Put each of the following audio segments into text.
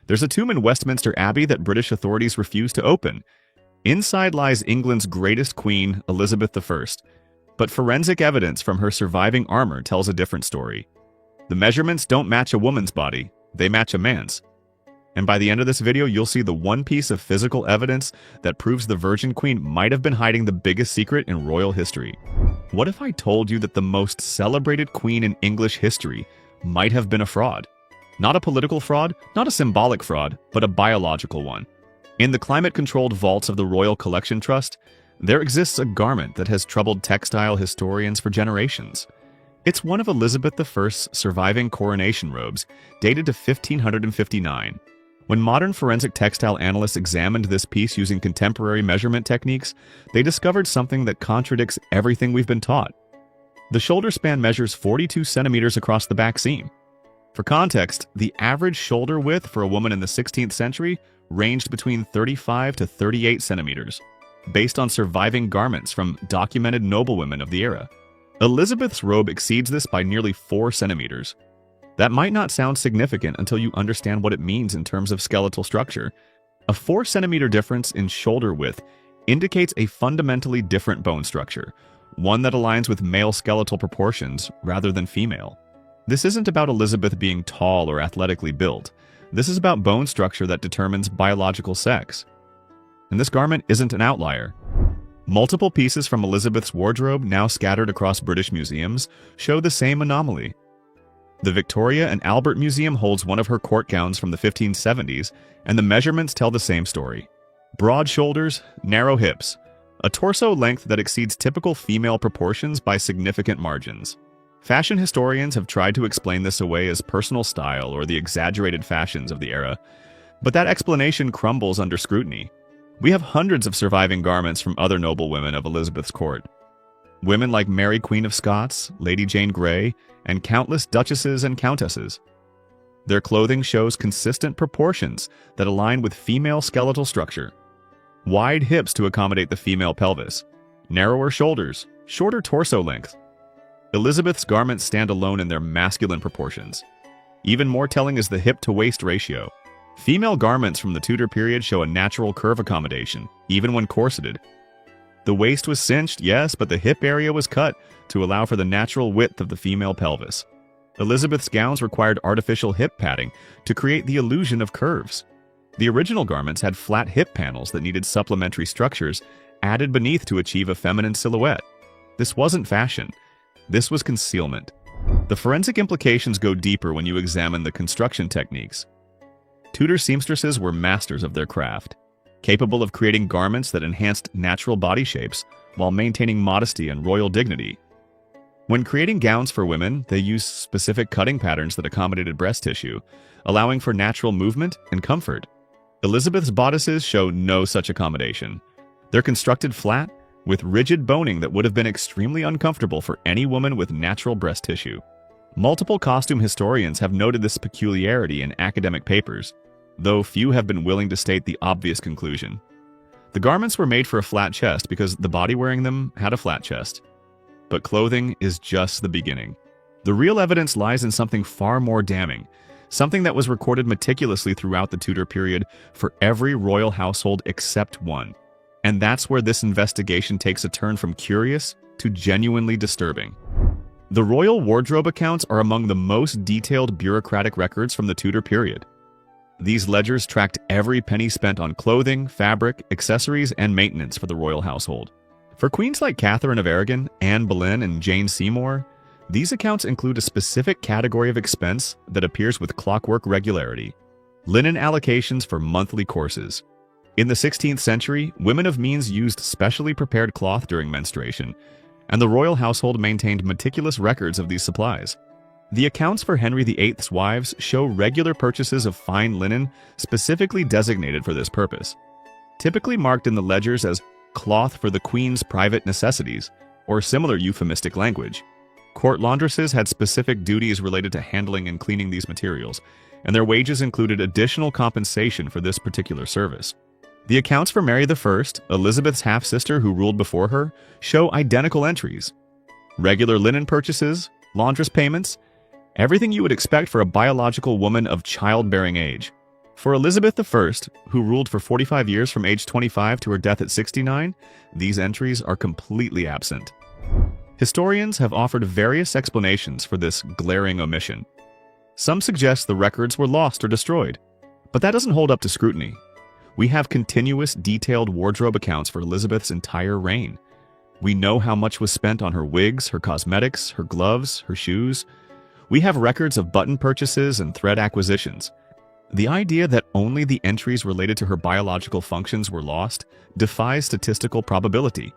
There's a tomb in Westminster Abbey that British authorities refuse to open. Inside lies England's greatest queen, Elizabeth I. But forensic evidence from her surviving armor tells a different story. The measurements don't match a woman's body, they match a man's. And by the end of this video, you'll see the one piece of physical evidence that proves the Virgin Queen might have been hiding the biggest secret in royal history. What if I told you that the most celebrated queen in English history might have been a fraud? Not a political fraud, not a symbolic fraud, but a biological one. In the climate-controlled vaults of the Royal Collection Trust, there exists a garment that has troubled textile historians for generations. It's one of Elizabeth I's surviving coronation robes, dated to 1559. When modern forensic textile analysts examined this piece using contemporary measurement techniques, they discovered something that contradicts everything we've been taught. The shoulder span measures 42 centimeters across the back seam. For context, the average shoulder width for a woman in the 16th century ranged between 35 to 38 centimeters, based on surviving garments from documented noblewomen of the era. Elizabeth's robe exceeds this by nearly 4 centimeters. That might not sound significant until you understand what it means in terms of skeletal structure. A 4 centimeter difference in shoulder width indicates a fundamentally different bone structure, one that aligns with male skeletal proportions rather than female. This isn't about Elizabeth being tall or athletically built. This is about bone structure that determines biological sex. And this garment isn't an outlier. Multiple pieces from Elizabeth's wardrobe, now scattered across British museums, show the same anomaly. The Victoria and Albert Museum holds one of her court gowns from the 1570s, and the measurements tell the same story. Broad shoulders, narrow hips, a torso length that exceeds typical female proportions by significant margins. Fashion historians have tried to explain this away as personal style or the exaggerated fashions of the era, but that explanation crumbles under scrutiny. We have hundreds of surviving garments from other noblewomen of Elizabeth's court. Women like Mary Queen of Scots, Lady Jane Grey, and countless duchesses and countesses. Their clothing shows consistent proportions that align with female skeletal structure. Wide hips to accommodate the female pelvis, narrower shoulders, shorter torso length. Elizabeth's garments stand alone in their masculine proportions. Even more telling is the hip-to-waist ratio. Female garments from the Tudor period show a natural curve accommodation, even when corseted. The waist was cinched, yes, but the hip area was cut to allow for the natural width of the female pelvis. Elizabeth's gowns required artificial hip padding to create the illusion of curves. The original garments had flat hip panels that needed supplementary structures added beneath to achieve a feminine silhouette. This wasn't fashion. This was concealment. The forensic implications go deeper when you examine the construction techniques. Tudor seamstresses were masters of their craft, capable of creating garments that enhanced natural body shapes while maintaining modesty and royal dignity. When creating gowns for women, they used specific cutting patterns that accommodated breast tissue, allowing for natural movement and comfort. Elizabeth's bodices show no such accommodation. They're constructed flat, with rigid boning that would have been extremely uncomfortable for any woman with natural breast tissue. Multiple costume historians have noted this peculiarity in academic papers, though few have been willing to state the obvious conclusion. The garments were made for a flat chest because the body wearing them had a flat chest. But clothing is just the beginning. The real evidence lies in something far more damning, something that was recorded meticulously throughout the Tudor period for every royal household except one. And that's where this investigation takes a turn from curious to genuinely disturbing. The royal wardrobe accounts are among the most detailed bureaucratic records from the Tudor period. These ledgers tracked every penny spent on clothing, fabric, accessories, and maintenance for the royal household. For queens like Catherine of Aragon, Anne Boleyn, and Jane Seymour, these accounts include a specific category of expense that appears with clockwork regularity: linen allocations for monthly courses. In the 16th century, women of means used specially prepared cloth during menstruation, and the royal household maintained meticulous records of these supplies. The accounts for Henry VIII's wives show regular purchases of fine linen specifically designated for this purpose, typically marked in the ledgers as cloth for the queen's private necessities, or similar euphemistic language. Court laundresses had specific duties related to handling and cleaning these materials, and their wages included additional compensation for this particular service. The accounts for Mary I, Elizabeth's half-sister who ruled before her, show identical entries. Regular linen purchases, laundress payments, everything you would expect for a biological woman of childbearing age. For Elizabeth I, who ruled for 45 years from age 25 to her death at 69, these entries are completely absent. Historians have offered various explanations for this glaring omission. Some suggest the records were lost or destroyed, but that doesn't hold up to scrutiny. We have continuous, detailed wardrobe accounts for Elizabeth's entire reign. We know how much was spent on her wigs, her cosmetics, her gloves, her shoes. We have records of button purchases and thread acquisitions. The idea that only the entries related to her biological functions were lost defies statistical probability.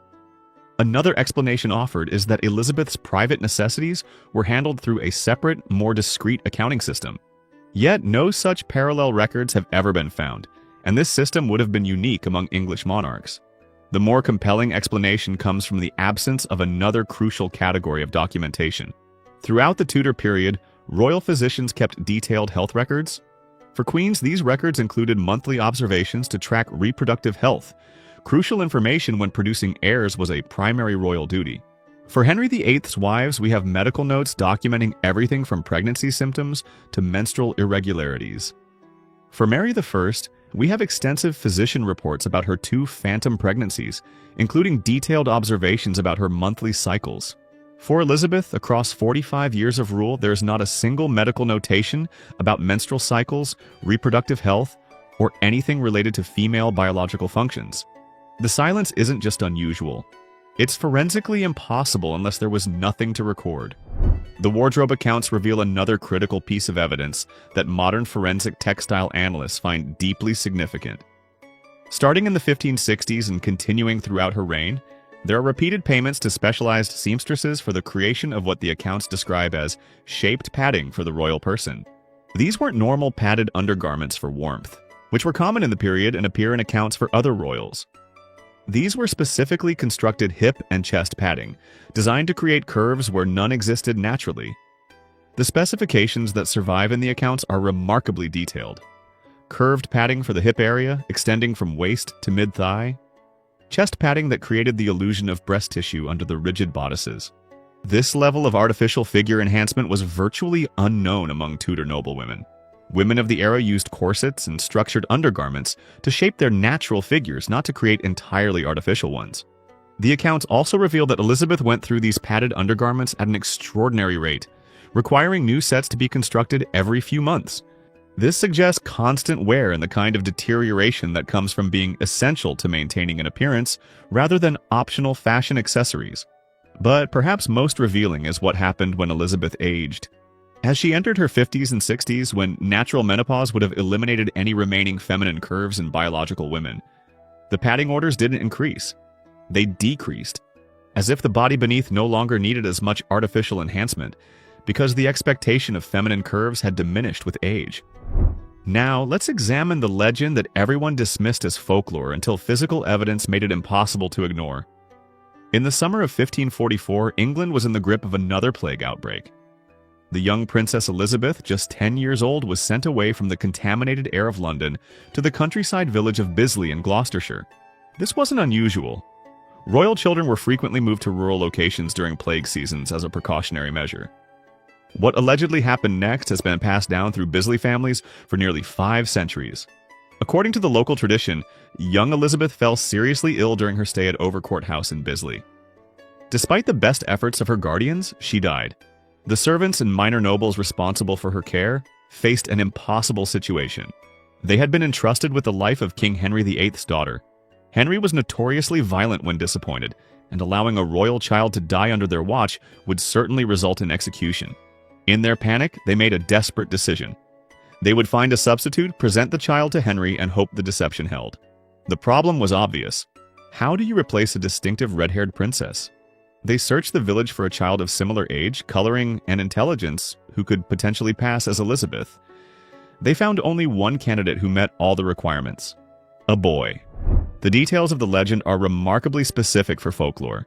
Another explanation offered is that Elizabeth's private necessities were handled through a separate, more discreet accounting system. Yet no such parallel records have ever been found, and this system would have been unique among English monarchs. The more compelling explanation comes from the absence of another crucial category of documentation. Throughout the Tudor period, royal physicians kept detailed health records. For queens, these records included monthly observations to track reproductive health. Crucial information when producing heirs was a primary royal duty. For Henry VIII's wives, we have medical notes documenting everything from pregnancy symptoms to menstrual irregularities. For Mary I, we have extensive physician reports about her 2 phantom pregnancies, including detailed observations about her monthly cycles. For Elizabeth, across 45 years of rule, there is not a single medical notation about menstrual cycles, reproductive health, or anything related to female biological functions. The silence isn't just unusual. It's forensically impossible unless there was nothing to record. The wardrobe accounts reveal another critical piece of evidence that modern forensic textile analysts find deeply significant. Starting in the 1560s and continuing throughout her reign, there are repeated payments to specialized seamstresses for the creation of what the accounts describe as shaped padding for the royal person. These weren't normal padded undergarments for warmth, which were common in the period and appear in accounts for other royals. These were specifically constructed hip and chest padding, designed to create curves where none existed naturally. The specifications that survive in the accounts are remarkably detailed. Curved padding for the hip area, extending from waist to mid-thigh. Chest padding that created the illusion of breast tissue under the rigid bodices. This level of artificial figure enhancement was virtually unknown among Tudor noblewomen. Women of the era used corsets and structured undergarments to shape their natural figures, not to create entirely artificial ones. The accounts also reveal that Elizabeth went through these padded undergarments at an extraordinary rate, requiring new sets to be constructed every few months. This suggests constant wear and the kind of deterioration that comes from being essential to maintaining an appearance rather than optional fashion accessories. But perhaps most revealing is what happened when Elizabeth aged. As she entered her 50s and 60s, when natural menopause would have eliminated any remaining feminine curves in biological women, the padding orders didn't increase. They decreased, as if the body beneath no longer needed as much artificial enhancement, because the expectation of feminine curves had diminished with age. Now, let's examine the legend that everyone dismissed as folklore until physical evidence made it impossible to ignore. In the summer of 1544, England was in the grip of another plague outbreak. The young Princess Elizabeth, just 10 years old, was sent away from the contaminated air of London to the countryside village of Bisley in Gloucestershire. This wasn't unusual. Royal children were frequently moved to rural locations during plague seasons as a precautionary measure. What allegedly happened next has been passed down through Bisley families for nearly 5 centuries. According to the local tradition, young Elizabeth fell seriously ill during her stay at Overcourt House in Bisley. Despite the best efforts of her guardians, she died. The servants and minor nobles responsible for her care faced an impossible situation. They had been entrusted with the life of King Henry VIII's daughter. Henry was notoriously violent when disappointed, and allowing a royal child to die under their watch would certainly result in execution. In their panic, they made a desperate decision. They would find a substitute, present the child to Henry, and hope the deception held. The problem was obvious. How do you replace a distinctive red-haired princess? They searched the village for a child of similar age, coloring, and intelligence who could potentially pass as Elizabeth. They found only one candidate who met all the requirements: a boy. The details of the legend are remarkably specific for folklore.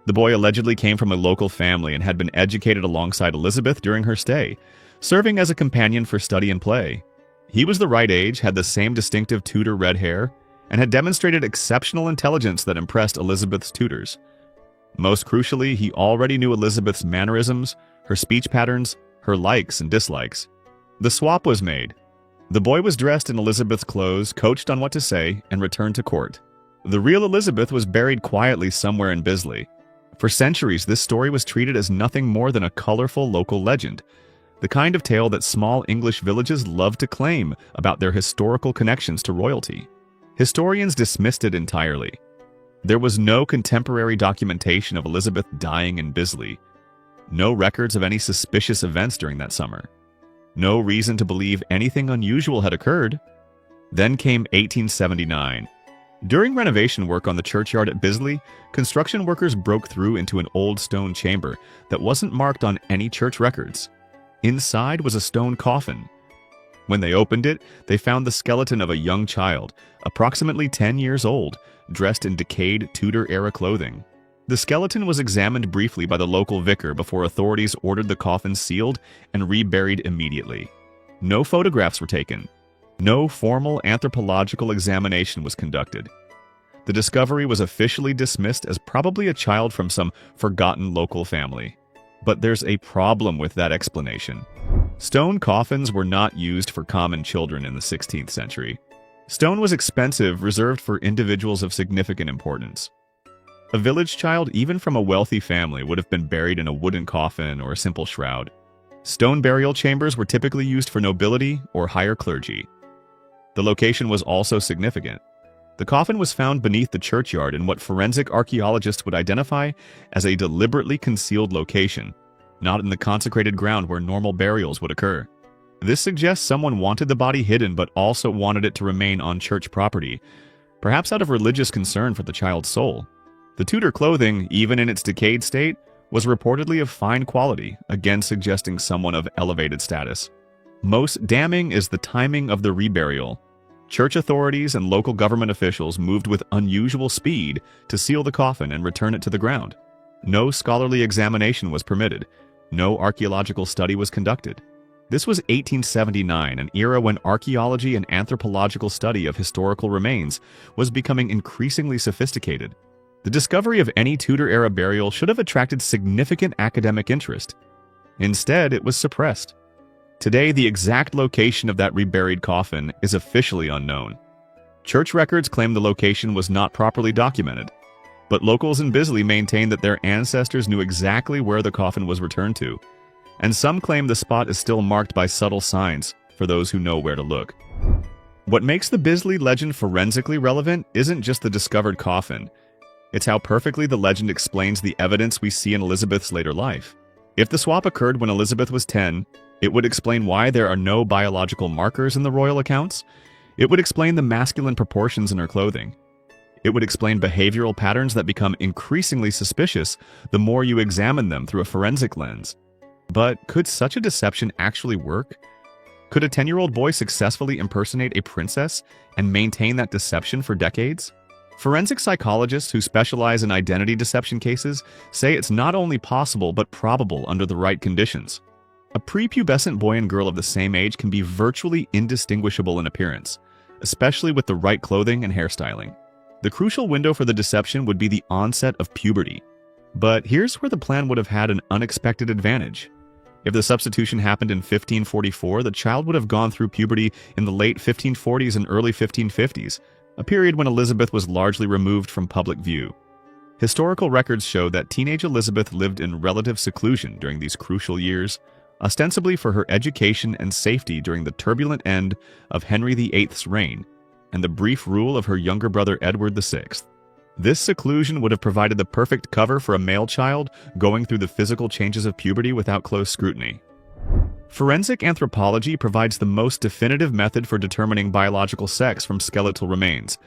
The boy allegedly came from a local family and had been educated alongside Elizabeth during her stay, serving as a companion for study and play. He was the right age, had the same distinctive Tudor red hair, and had demonstrated exceptional intelligence that impressed Elizabeth's tutors. Most crucially, he already knew Elizabeth's mannerisms, her speech patterns, her likes and dislikes. The swap was made. The boy was dressed in Elizabeth's clothes, coached on what to say, and returned to court. The real Elizabeth was buried quietly somewhere in Bisley. For centuries, this story was treated as nothing more than a colorful local legend, the kind of tale that small English villages love to claim about their historical connections to royalty. Historians dismissed it entirely. There was no contemporary documentation of Elizabeth dying in Bisley, no records of any suspicious events during that summer, no reason to believe anything unusual had occurred. Then came 1879. During renovation work on the churchyard at Bisley, construction workers broke through into an old stone chamber that wasn't marked on any church records. Inside was a stone coffin. When they opened it, they found the skeleton of a young child, approximately 10 years old, dressed in decayed Tudor-era clothing. The skeleton was examined briefly by the local vicar before authorities ordered the coffin sealed and reburied immediately. No photographs were taken. No formal anthropological examination was conducted. The discovery was officially dismissed as probably a child from some forgotten local family. But there's a problem with that explanation. Stone coffins were not used for common children in the 16th century. Stone was expensive, reserved for individuals of significant importance. A village child, even from a wealthy family, would have been buried in a wooden coffin or a simple shroud. Stone burial chambers were typically used for nobility or higher clergy. The location was also significant. The coffin was found beneath the churchyard in what forensic archaeologists would identify as a deliberately concealed location, not in the consecrated ground where normal burials would occur. This suggests someone wanted the body hidden but also wanted it to remain on church property, perhaps out of religious concern for the child's soul. The Tudor clothing, even in its decayed state, was reportedly of fine quality, again suggesting someone of elevated status. Most damning is the timing of the reburial. Church authorities and local government officials moved with unusual speed to seal the coffin and return it to the ground. No scholarly examination was permitted. No archaeological study was conducted. This was 1879, an era when archaeology and anthropological study of historical remains was becoming increasingly sophisticated. The discovery of any Tudor-era burial should have attracted significant academic interest. Instead, it was suppressed. Today, the exact location of that reburied coffin is officially unknown. Church records claim the location was not properly documented, but locals in Bisley maintain that their ancestors knew exactly where the coffin was returned to, and some claim the spot is still marked by subtle signs for those who know where to look. What makes the Bisley legend forensically relevant isn't just the discovered coffin. It's how perfectly the legend explains the evidence we see in Elizabeth's later life. If the swap occurred when Elizabeth was 10, it would explain why there are no biological markers in the royal accounts. It would explain the masculine proportions in her clothing. It would explain behavioral patterns that become increasingly suspicious the more you examine them through a forensic lens. But could such a deception actually work? Could a 10-year-old boy successfully impersonate a princess and maintain that deception for decades? Forensic psychologists who specialize in identity deception cases say it's not only possible but probable under the right conditions. A prepubescent boy and girl of the same age can be virtually indistinguishable in appearance, especially with the right clothing and hairstyling. The crucial window for the deception would be the onset of puberty. But here's where the plan would have had an unexpected advantage. If the substitution happened in 1544, the child would have gone through puberty in the late 1540s and early 1550s, a period when Elizabeth was largely removed from public view. Historical records show that teenage Elizabeth lived in relative seclusion during these crucial years, ostensibly for her education and safety during the turbulent end of Henry VIII's reign and the brief rule of her younger brother Edward VI. This seclusion would have provided the perfect cover for a male child going through the physical changes of puberty without close scrutiny. Forensic anthropology provides the most definitive method for determining biological sex from skeletal remains,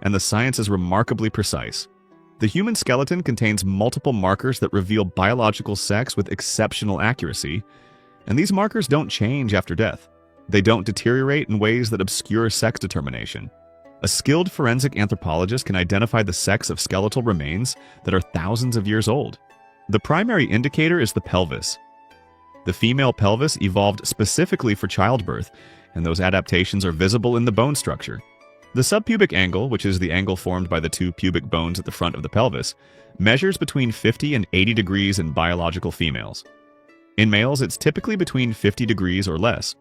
and the science is remarkably precise. The human skeleton contains multiple markers that reveal biological sex with exceptional accuracy, and these markers don't change after death. They don't deteriorate in ways that obscure sex determination. A skilled forensic anthropologist can identify the sex of skeletal remains that are thousands of years old. The primary indicator is the pelvis. The female pelvis evolved specifically for childbirth, and those adaptations are visible in the bone structure. The subpubic angle, which is the angle formed by the two pubic bones at the front of the pelvis, measures between 50 and 80 degrees in biological females. In males, it's typically between 50 degrees or less.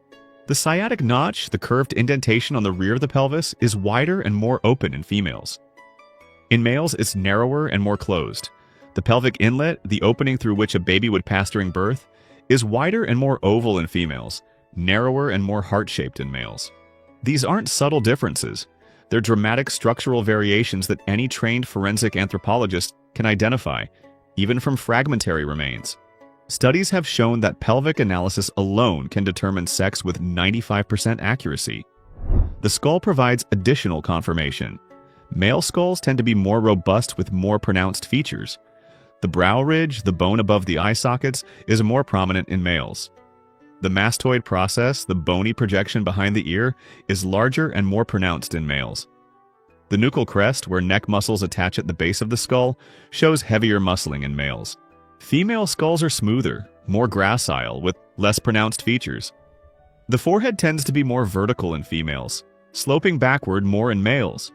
The sciatic notch, the curved indentation on the rear of the pelvis, is wider and more open in females. In males, it's narrower and more closed. The pelvic inlet, the opening through which a baby would pass during birth, is wider and more oval in females, narrower and more heart-shaped in males. These aren't subtle differences. They're dramatic structural variations that any trained forensic anthropologist can identify, even from fragmentary remains. Studies have shown that pelvic analysis alone can determine sex with 95% accuracy. The skull provides additional confirmation. Male skulls tend to be more robust with more pronounced features. The brow ridge, the bone above the eye sockets, is more prominent in males. The mastoid process, the bony projection behind the ear, is larger and more pronounced in males. The nuchal crest, where neck muscles attach at the base of the skull, shows heavier muscling in males. Female skulls are smoother, more gracile, with less pronounced features. The forehead tends to be more vertical in females, sloping backward more in males.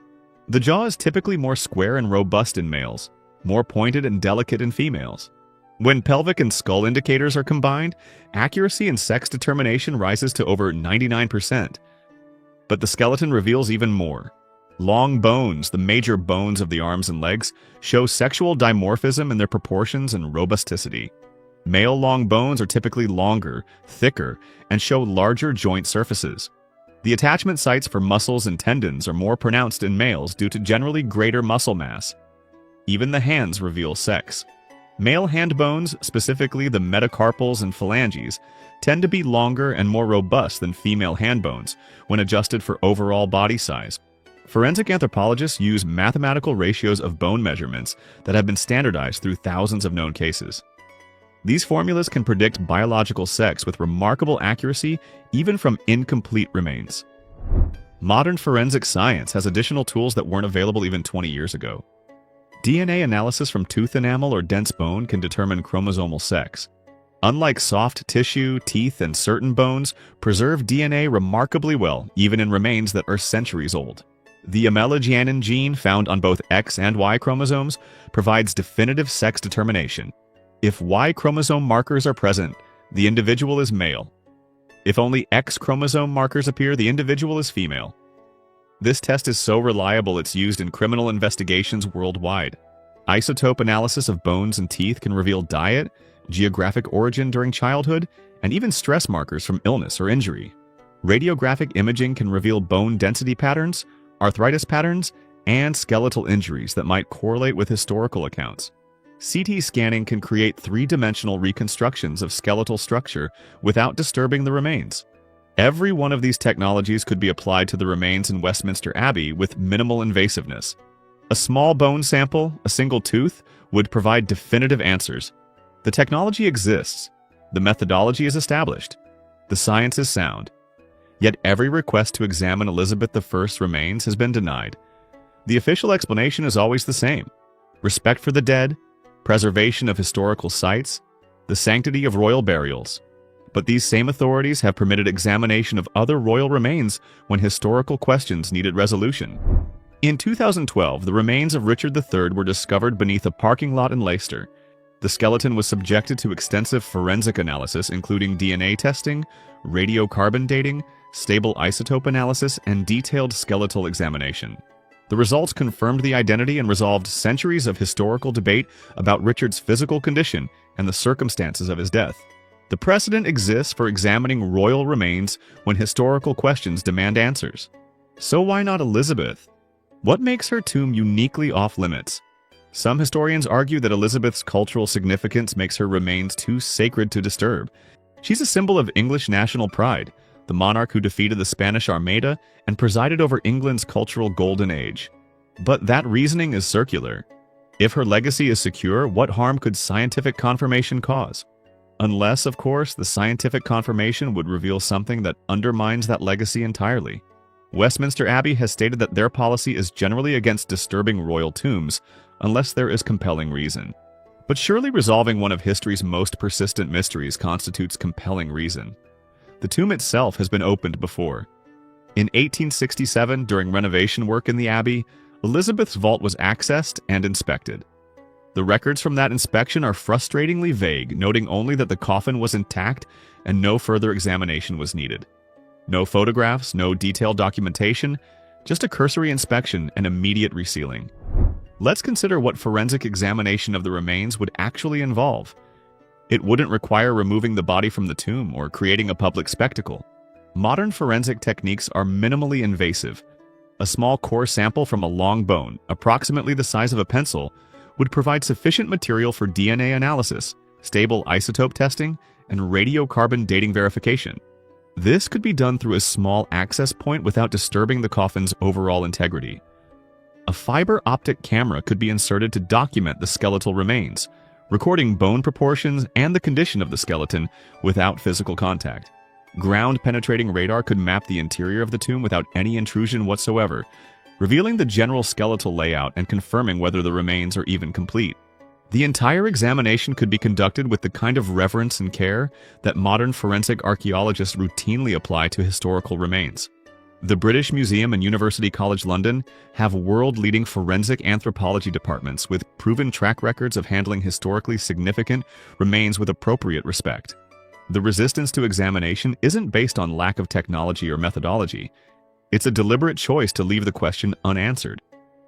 The jaw is typically more square and robust in males, more pointed and delicate in females. When pelvic and skull indicators are combined, accuracy in sex determination rises to over 99%. But the skeleton reveals even more. Long bones, the major bones of the arms and legs, show sexual dimorphism in their proportions and robusticity. Male long bones are typically longer, thicker, and show larger joint surfaces. The attachment sites for muscles and tendons are more pronounced in males due to generally greater muscle mass. Even the hands reveal sex. Male hand bones, specifically the metacarpals and phalanges, tend to be longer and more robust than female hand bones when adjusted for overall body size. Forensic anthropologists use mathematical ratios of bone measurements that have been standardized through thousands of known cases. These formulas can predict biological sex with remarkable accuracy even from incomplete remains. Modern forensic science has additional tools that weren't available even 20 years ago. DNA analysis from tooth enamel or dense bone can determine chromosomal sex. Unlike soft tissue, teeth, and certain bones, preserve DNA remarkably well, even in remains that are centuries old. The amelogenin gene found on both X and Y chromosomes provides definitive sex determination. If Y chromosome markers are present, the individual is male. If only X chromosome markers appear, the individual is female. This test is so reliable it's used in criminal investigations worldwide. Isotope analysis of bones and teeth can reveal diet, geographic origin during childhood, and even stress markers from illness or injury. Radiographic imaging can reveal bone density patterns, arthritis patterns, and skeletal injuries that might correlate with historical accounts. CT scanning can create three-dimensional reconstructions of skeletal structure without disturbing the remains. Every one of these technologies could be applied to the remains in Westminster Abbey with minimal invasiveness. A small bone sample, a single tooth, would provide definitive answers. The technology exists. The methodology is established. The science is sound. Yet every request to examine Elizabeth I's remains has been denied. The official explanation is always the same: respect for the dead, preservation of historical sites, the sanctity of royal burials. But these same authorities have permitted examination of other royal remains when historical questions needed resolution. In 2012, the remains of Richard III were discovered beneath a parking lot in Leicester. The skeleton was subjected to extensive forensic analysis, including DNA testing, radiocarbon dating, stable isotope analysis, and detailed skeletal examination. The results confirmed the identity and resolved centuries of historical debate about Richard's physical condition and the circumstances of his death. The precedent exists for examining royal remains when historical questions demand answers. So why not Elizabeth? What makes her tomb uniquely off-limits? Some historians argue that Elizabeth's cultural significance makes her remains too sacred to disturb. She's a symbol of English national pride, the monarch who defeated the Spanish Armada and presided over England's cultural golden age. But that reasoning is circular. If her legacy is secure, what harm could scientific confirmation cause? Unless, of course, the scientific confirmation would reveal something that undermines that legacy entirely. Westminster Abbey has stated that their policy is generally against disturbing royal tombs, unless there is compelling reason. But surely resolving one of history's most persistent mysteries constitutes compelling reason. The tomb itself has been opened before. In 1867, during renovation work in the Abbey, Elizabeth's vault was accessed and inspected. The records from that inspection are frustratingly vague, noting only that the coffin was intact and no further examination was needed. No photographs, no detailed documentation, just a cursory inspection and immediate resealing. Let's consider what forensic examination of the remains would actually involve. It wouldn't require removing the body from the tomb or creating a public spectacle. Modern forensic techniques are minimally invasive. A small core sample from a long bone, approximately the size of a pencil, would provide sufficient material for DNA analysis, stable isotope testing, and radiocarbon dating verification. This could be done through a small access point without disturbing the coffin's overall integrity. A fiber optic camera could be inserted to document the skeletal remains, recording bone proportions and the condition of the skeleton without physical contact. Ground-penetrating radar could map the interior of the tomb without any intrusion whatsoever, revealing the general skeletal layout and confirming whether the remains are even complete. The entire examination could be conducted with the kind of reverence and care that modern forensic archaeologists routinely apply to historical remains. The British Museum and University College London have world-leading forensic anthropology departments with proven track records of handling historically significant remains with appropriate respect. The resistance to examination isn't based on lack of technology or methodology. It's a deliberate choice to leave the question unanswered.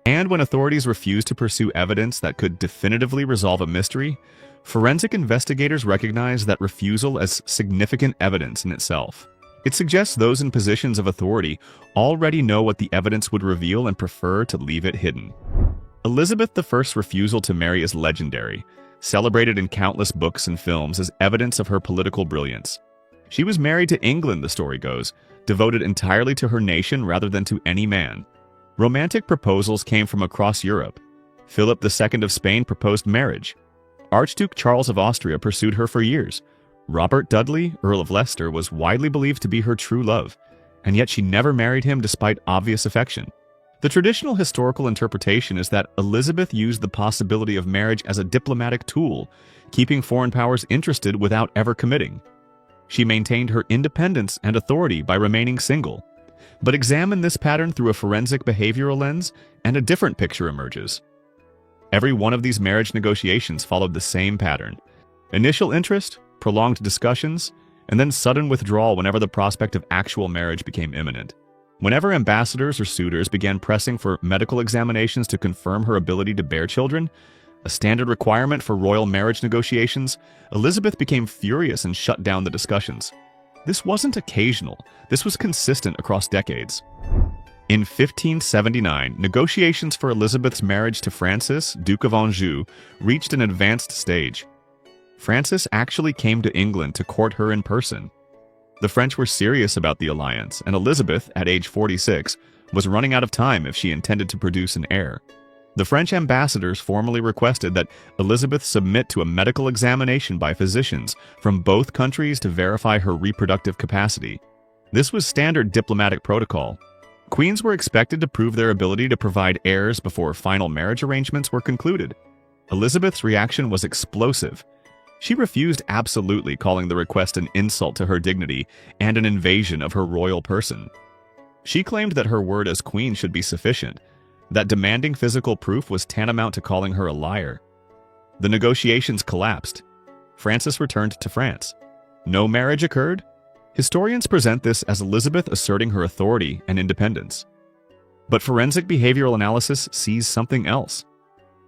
And when authorities refuse to pursue evidence that could definitively resolve a mystery, forensic investigators recognize that refusal as significant evidence in itself. It suggests those in positions of authority already know what the evidence would reveal and prefer to leave it hidden. Elizabeth I's refusal to marry is legendary, celebrated in countless books and films as evidence of her political brilliance. She was married to England, the story goes, devoted entirely to her nation rather than to any man. Romantic proposals came from across Europe. Philip II of Spain proposed marriage. Archduke Charles of Austria pursued her for years. Robert Dudley, Earl of Leicester, was widely believed to be her true love, and yet she never married him despite obvious affection. The traditional historical interpretation is that Elizabeth used the possibility of marriage as a diplomatic tool, keeping foreign powers interested without ever committing. She maintained her independence and authority by remaining single. But examine this pattern through a forensic behavioral lens, and a different picture emerges. Every one of these marriage negotiations followed the same pattern: initial interest, prolonged discussions, and then sudden withdrawal whenever the prospect of actual marriage became imminent. Whenever ambassadors or suitors began pressing for medical examinations to confirm her ability to bear children, a standard requirement for royal marriage negotiations, Elizabeth became furious and shut down the discussions. This wasn't occasional, this was consistent across decades. In 1579, negotiations for Elizabeth's marriage to Francis, Duke of Anjou, reached an advanced stage. Francis actually came to England to court her in person. The French were serious about the alliance, and Elizabeth, at age 46, was running out of time if she intended to produce an heir. The French ambassadors formally requested that Elizabeth submit to a medical examination by physicians from both countries to verify her reproductive capacity. This was standard diplomatic protocol. Queens were expected to prove their ability to provide heirs before final marriage arrangements were concluded. Elizabeth's reaction was explosive. She refused absolutely, calling the request an insult to her dignity and an invasion of her royal person. She claimed that her word as queen should be sufficient, that demanding physical proof was tantamount to calling her a liar. The negotiations collapsed. Francis returned to France. No marriage occurred? Historians present this as Elizabeth asserting her authority and independence. But forensic behavioral analysis sees something else: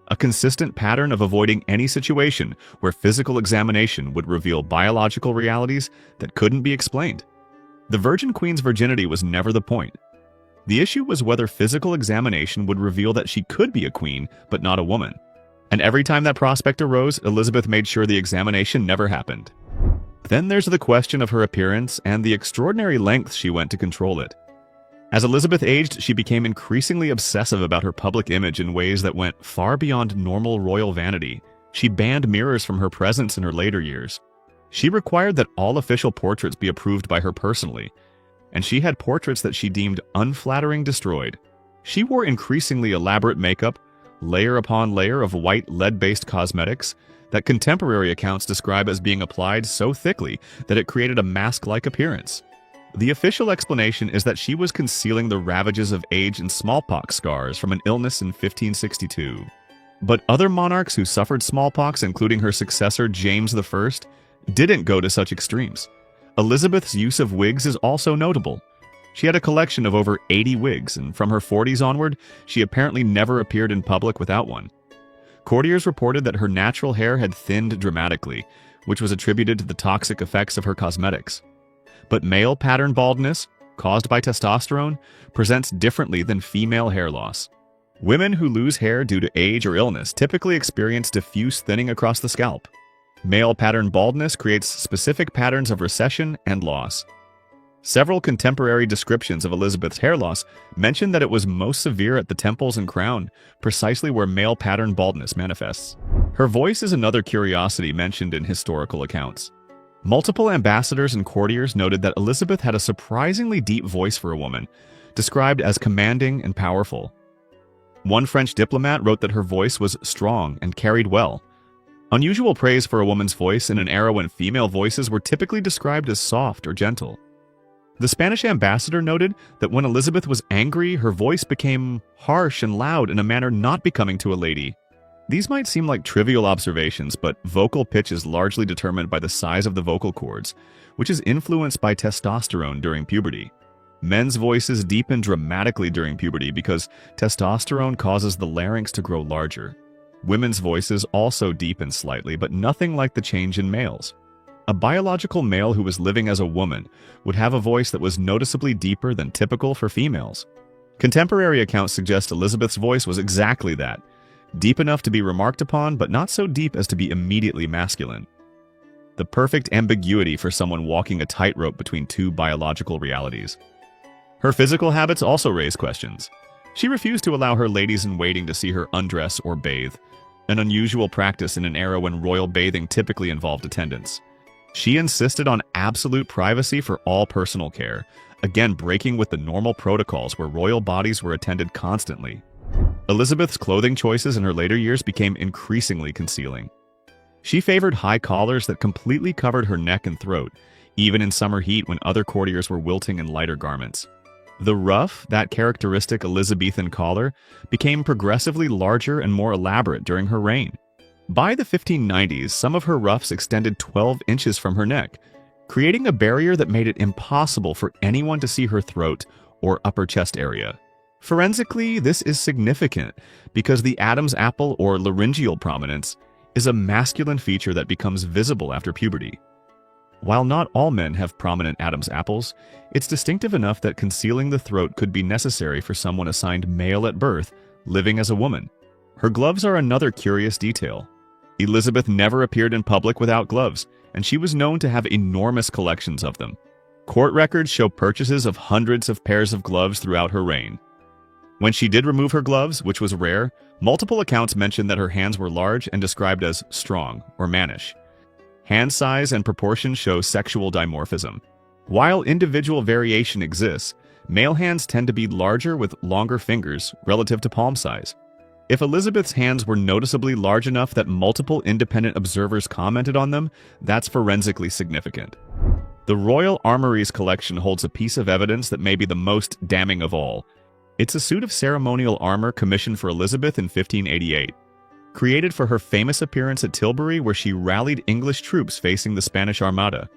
a consistent pattern of avoiding any situation where physical examination would reveal biological realities that couldn't be explained. The Virgin Queen's virginity was never the point. The issue was whether physical examination would reveal that she could be a queen, but not a woman. And every time that prospect arose, Elizabeth made sure the examination never happened. Then there's the question of her appearance and the extraordinary lengths she went to control it. As Elizabeth aged, she became increasingly obsessive about her public image in ways that went far beyond normal royal vanity. She banned mirrors from her presence in her later years. She required that all official portraits be approved by her personally, and she had portraits that she deemed unflattering destroyed. She wore increasingly elaborate makeup, layer upon layer of white lead-based cosmetics that contemporary accounts describe as being applied so thickly that it created a mask-like appearance. The official explanation is that she was concealing the ravages of age and smallpox scars from an illness in 1562. But other monarchs who suffered smallpox, including her successor James I, didn't go to such extremes. Elizabeth's use of wigs is also notable. She had a collection of over 80 wigs, and from her 40s onward, she apparently never appeared in public without one. Courtiers reported that her natural hair had thinned dramatically, which was attributed to the toxic effects of her cosmetics. But male pattern baldness, caused by testosterone, presents differently than female hair loss. Women who lose hair due to age or illness typically experience diffuse thinning across the scalp. Male pattern baldness creates specific patterns of recession and loss. Several contemporary descriptions of Elizabeth's hair loss mention that it was most severe at the temples and crown, precisely where male pattern baldness manifests. Her voice is another curiosity mentioned in historical accounts. Multiple ambassadors and courtiers noted that Elizabeth had a surprisingly deep voice for a woman, described as commanding and powerful. One French diplomat wrote that her voice was strong and carried well. Unusual praise for a woman's voice in an era when female voices were typically described as soft or gentle. The Spanish ambassador noted that when Elizabeth was angry, her voice became harsh and loud in a manner not becoming to a lady. These might seem like trivial observations, but vocal pitch is largely determined by the size of the vocal cords, which is influenced by testosterone during puberty. Men's voices deepen dramatically during puberty because testosterone causes the larynx to grow larger. Women's voices also deepen slightly, but nothing like the change in males. A biological male who was living as a woman would have a voice that was noticeably deeper than typical for females. Contemporary accounts suggest Elizabeth's voice was exactly that, deep enough to be remarked upon, but not so deep as to be immediately masculine. The perfect ambiguity for someone walking a tightrope between two biological realities. Her physical habits also raise questions. She refused to allow her ladies-in-waiting to see her undress or bathe, an unusual practice in an era when royal bathing typically involved attendance. She insisted on absolute privacy for all personal care, again breaking with the normal protocols where royal bodies were attended constantly. Elizabeth's clothing choices in her later years became increasingly concealing. She favored high collars that completely covered her neck and throat, even in summer heat when other courtiers were wilting in lighter garments. The ruff, that characteristic Elizabethan collar, became progressively larger and more elaborate during her reign. By the 1590s, some of her ruffs extended 12 inches from her neck, creating a barrier that made it impossible for anyone to see her throat or upper chest area. Forensically, this is significant because the Adam's apple or laryngeal prominence is a masculine feature that becomes visible after puberty. While not all men have prominent Adam's apples, it's distinctive enough that concealing the throat could be necessary for someone assigned male at birth, living as a woman. Her gloves are another curious detail. Elizabeth never appeared in public without gloves, and she was known to have enormous collections of them. Court records show purchases of hundreds of pairs of gloves throughout her reign. When she did remove her gloves, which was rare, multiple accounts mention that her hands were large and described as strong or mannish. Hand size and proportion show sexual dimorphism. While individual variation exists, male hands tend to be larger with longer fingers relative to palm size. If Elizabeth's hands were noticeably large enough that multiple independent observers commented on them, that's forensically significant. The Royal Armouries collection holds a piece of evidence that may be the most damning of all. It's a suit of ceremonial armor commissioned for Elizabeth in 1588. Created for her famous appearance at Tilbury where she rallied English troops facing the Spanish Armada.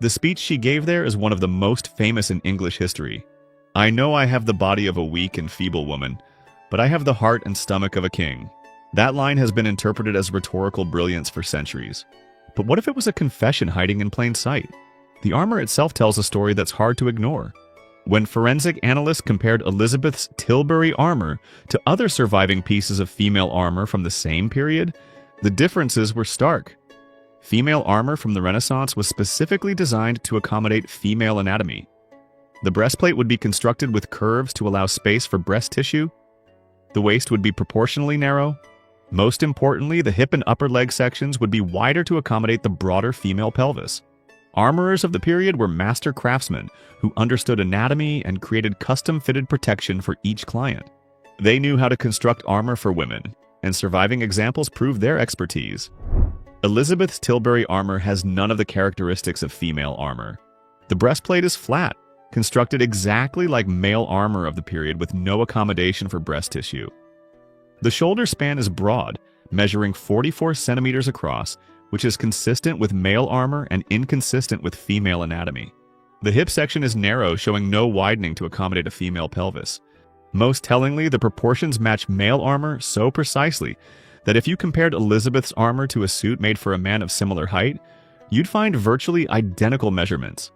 The speech she gave there is one of the most famous in English history. "I know I have the body of a weak and feeble woman, but I have the heart and stomach of a king." That line has been interpreted as rhetorical brilliance for centuries. But what if it was a confession hiding in plain sight? The armor itself tells a story that's hard to ignore. When forensic analysts compared Elizabeth's Tilbury armor to other surviving pieces of female armor from the same period, the differences were stark. Female armor from the Renaissance was specifically designed to accommodate female anatomy. The breastplate would be constructed with curves to allow space for breast tissue. The waist would be proportionally narrow. Most importantly, the hip and upper leg sections would be wider to accommodate the broader female pelvis. Armorers of the period were master craftsmen who understood anatomy and created custom-fitted protection for each client. They knew how to construct armor for women, and surviving examples prove their expertise. Elizabeth's Tilbury armor has none of the characteristics of female armor. The breastplate is flat, constructed exactly like male armor of the period with no accommodation for breast tissue. The shoulder span is broad, measuring 44 centimeters across, which is consistent with male armor and inconsistent with female anatomy. The hip section is narrow, showing no widening to accommodate a female pelvis. Most tellingly, the proportions match male armor so precisely that if you compared Elizabeth's armor to a suit made for a man of similar height, you'd find virtually identical measurements.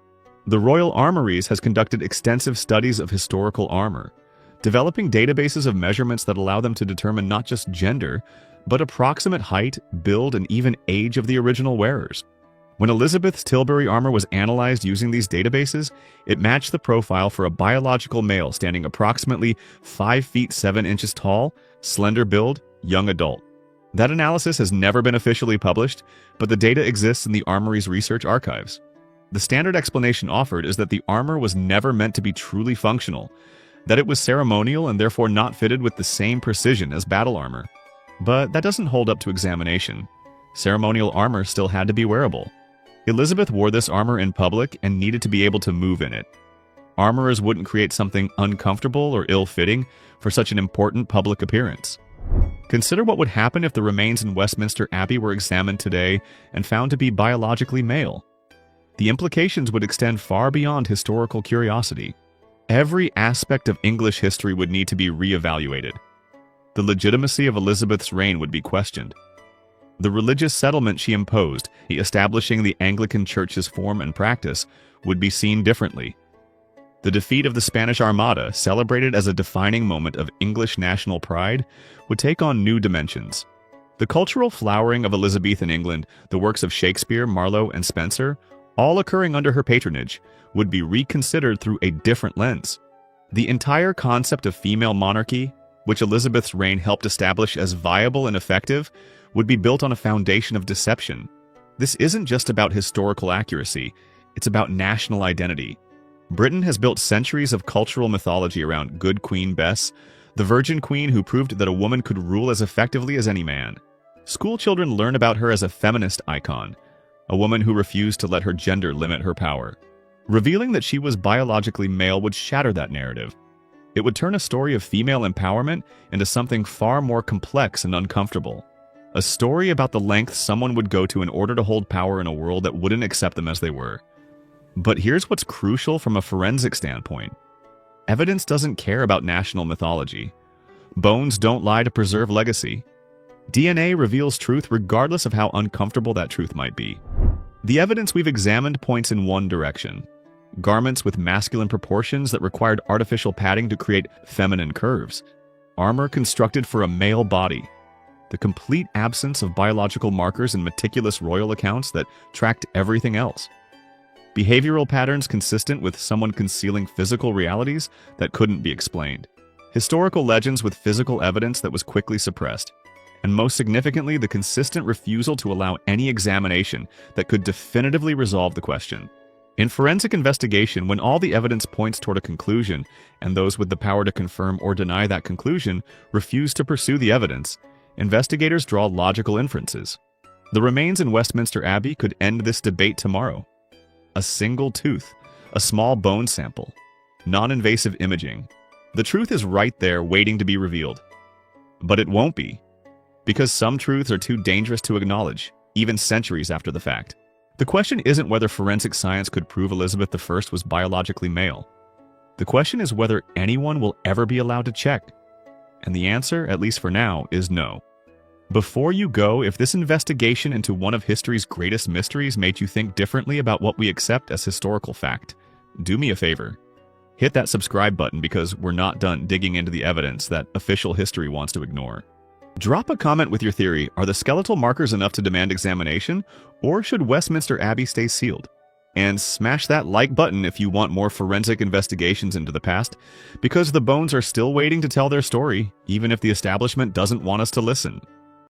The Royal Armouries has conducted extensive studies of historical armor, developing databases of measurements that allow them to determine not just gender, but approximate height, build, and even age of the original wearers. When Elizabeth's Tilbury armor was analyzed using these databases, it matched the profile for a biological male standing approximately 5 feet 7 inches tall, slender build, young adult. That analysis has never been officially published, but the data exists in the Armory's research archives. The standard explanation offered is that the armor was never meant to be truly functional, that it was ceremonial and therefore not fitted with the same precision as battle armor. But that doesn't hold up to examination. Ceremonial armor still had to be wearable. Elizabeth wore this armor in public and needed to be able to move in it. Armorers wouldn't create something uncomfortable or ill-fitting for such an important public appearance. Consider what would happen if the remains in Westminster Abbey were examined today and found to be biologically male. The implications would extend far beyond historical curiosity. Every aspect of English history would need to be re-evaluated. The legitimacy of Elizabeth's reign would be questioned. The religious settlement she imposed, establishing the Anglican Church's form and practice, would be seen differently. The defeat of the Spanish Armada, celebrated as a defining moment of English national pride, would take on new dimensions. The cultural flowering of Elizabethan England, the works of Shakespeare, Marlowe, and Spenser, all occurring under her patronage, would be reconsidered through a different lens. The entire concept of female monarchy, which Elizabeth's reign helped establish as viable and effective, would be built on a foundation of deception. This isn't just about historical accuracy, it's about national identity. Britain has built centuries of cultural mythology around Good Queen Bess, the Virgin Queen who proved that a woman could rule as effectively as any man. School children learn about her as a feminist icon, a woman who refused to let her gender limit her power. Revealing that she was biologically male would shatter that narrative. It would turn a story of female empowerment into something far more complex and uncomfortable. A story about the lengths someone would go to in order to hold power in a world that wouldn't accept them as they were. But here's what's crucial from a forensic standpoint. Evidence doesn't care about national mythology. Bones don't lie to preserve legacy. DNA reveals truth regardless of how uncomfortable that truth might be. The evidence we've examined points in one direction. Garments with masculine proportions that required artificial padding to create feminine curves. Armor constructed for a male body. The complete absence of biological markers and meticulous royal accounts that tracked everything else. Behavioral patterns consistent with someone concealing physical realities that couldn't be explained. Historical legends with physical evidence that was quickly suppressed. And most significantly, the consistent refusal to allow any examination that could definitively resolve the question. In forensic investigation, when all the evidence points toward a conclusion, and those with the power to confirm or deny that conclusion refuse to pursue the evidence, investigators draw logical inferences. The remains in Westminster Abbey could end this debate tomorrow. A single tooth, a small bone sample, non-invasive imaging. The truth is right there waiting to be revealed. But it won't be, because some truths are too dangerous to acknowledge, even centuries after the fact. The question isn't whether forensic science could prove Elizabeth I was biologically male. The question is whether anyone will ever be allowed to check. And the answer, at least for now, is no. Before you go, if this investigation into one of history's greatest mysteries made you think differently about what we accept as historical fact, do me a favor. Hit that subscribe button because we're not done digging into the evidence that official history wants to ignore. Drop a comment with your theory. Are the skeletal markers enough to demand examination, or should Westminster Abbey stay sealed? And smash that like button if you want more forensic investigations into the past, because the bones are still waiting to tell their story, even if the establishment doesn't want us to listen.